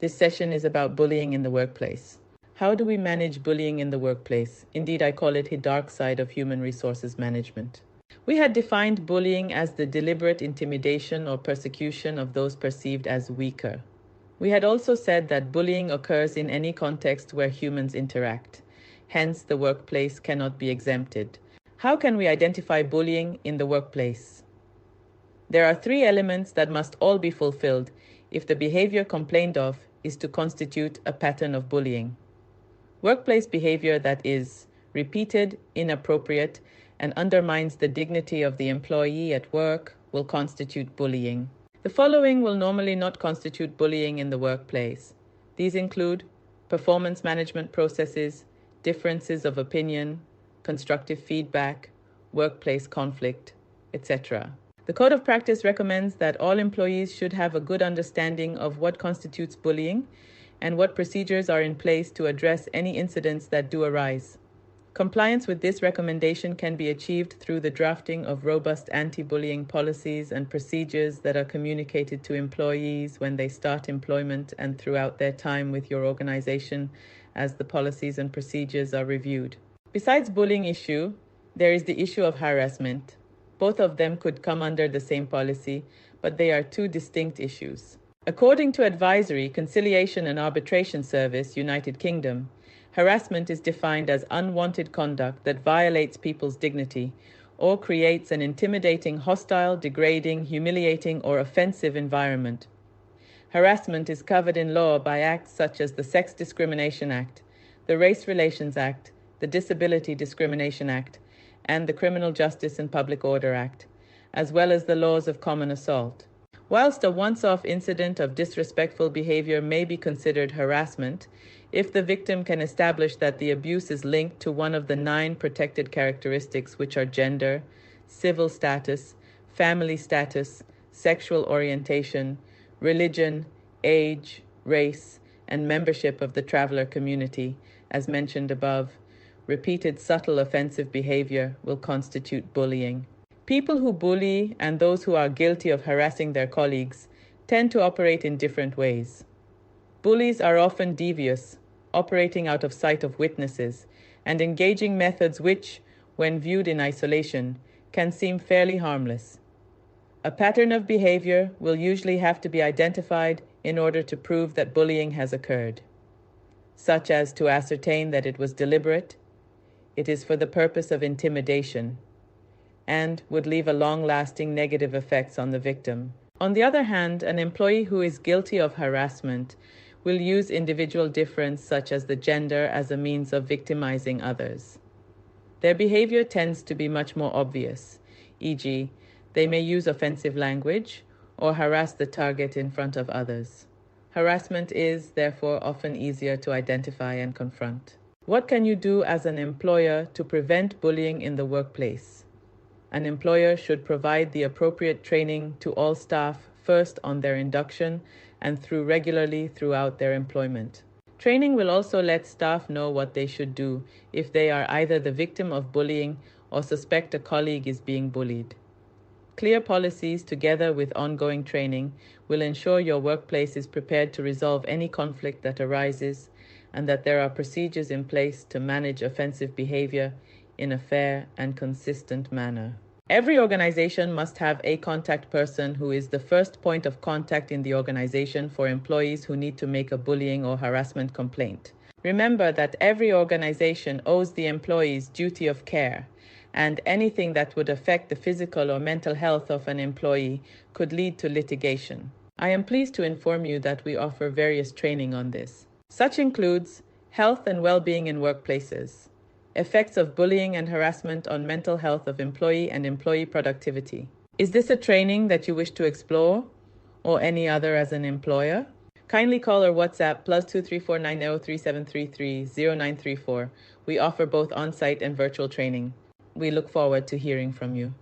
This session is about bullying in the workplace. How do we manage bullying in the workplace? Indeed, I call it the dark side of human resources management. We had defined bullying as the deliberate intimidation or persecution of those perceived as weaker. We had also said that bullying occurs in any context where humans interact. Hence, the workplace cannot be exempted. How can we identify bullying in the workplace? There are 3 elements that must all be fulfilled if the behavior complained of is to constitute a pattern of bullying. Workplace behavior that is repeated, inappropriate, and undermines the dignity of the employee at work will constitute bullying. The following will normally not constitute bullying in the workplace. These include performance management processes, differences of opinion, constructive feedback, workplace conflict, etc. The Code of Practice recommends that all employees should have a good understanding of what constitutes bullying and what procedures are in place to address any incidents that do arise. Compliance with this recommendation can be achieved through the drafting of robust anti-bullying policies and procedures that are communicated to employees when they start employment and throughout their time with your organization as the policies and procedures are reviewed. Besides bullying issue, there is the issue of harassment. Both of them could come under the same policy, but they are 2 distinct issues. According to Advisory, Conciliation and Arbitration Service, United Kingdom, harassment is defined as unwanted conduct that violates people's dignity or creates an intimidating, hostile, degrading, humiliating, or offensive environment. Harassment is covered in law by acts such as the Sex Discrimination Act, the Race Relations Act, the Disability Discrimination Act, and the Criminal Justice and Public Order Act, as well as the laws of common assault. Whilst a once-off incident of disrespectful behavior may be considered harassment, if the victim can establish that the abuse is linked to one of the 9 protected characteristics, which are gender, civil status, family status, sexual orientation, religion, age, race, and membership of the traveler community, as mentioned above, repeated subtle offensive behavior will constitute bullying. People who bully and those who are guilty of harassing their colleagues tend to operate in different ways. Bullies are often devious, operating out of sight of witnesses, and engaging methods which, when viewed in isolation, can seem fairly harmless. A pattern of behavior will usually have to be identified in order to prove that bullying has occurred, such as to ascertain that it was deliberate, it is for the purpose of intimidation, and would leave a long-lasting negative effects on the victim. On the other hand, an employee who is guilty of harassment will use individual difference such as the gender as a means of victimizing others. Their behavior tends to be much more obvious, e.g., they may use offensive language or harass the target in front of others. Harassment is, therefore, often easier to identify and confront. What can you do as an employer to prevent bullying in the workplace? An employer should provide the appropriate training to all staff first on their induction and regularly throughout their employment. Training will also let staff know what they should do if they are either the victim of bullying or suspect a colleague is being bullied. Clear policies together with ongoing training will ensure your workplace is prepared to resolve any conflict that arises and that there are procedures in place to manage offensive behavior in a fair and consistent manner. Every organization must have a contact person who is the first point of contact in the organization for employees who need to make a bullying or harassment complaint. Remember that every organization owes the employees duty of care, and anything that would affect the physical or mental health of an employee could lead to litigation. I am pleased to inform you that we offer various training on this. Such includes health and well-being in workplaces, effects of bullying and harassment on mental health of employee and employee productivity. Is this a training that you wish to explore or any other as an employer? Kindly call or WhatsApp +234 903733 0934. We offer both on-site and virtual training. We look forward to hearing from you.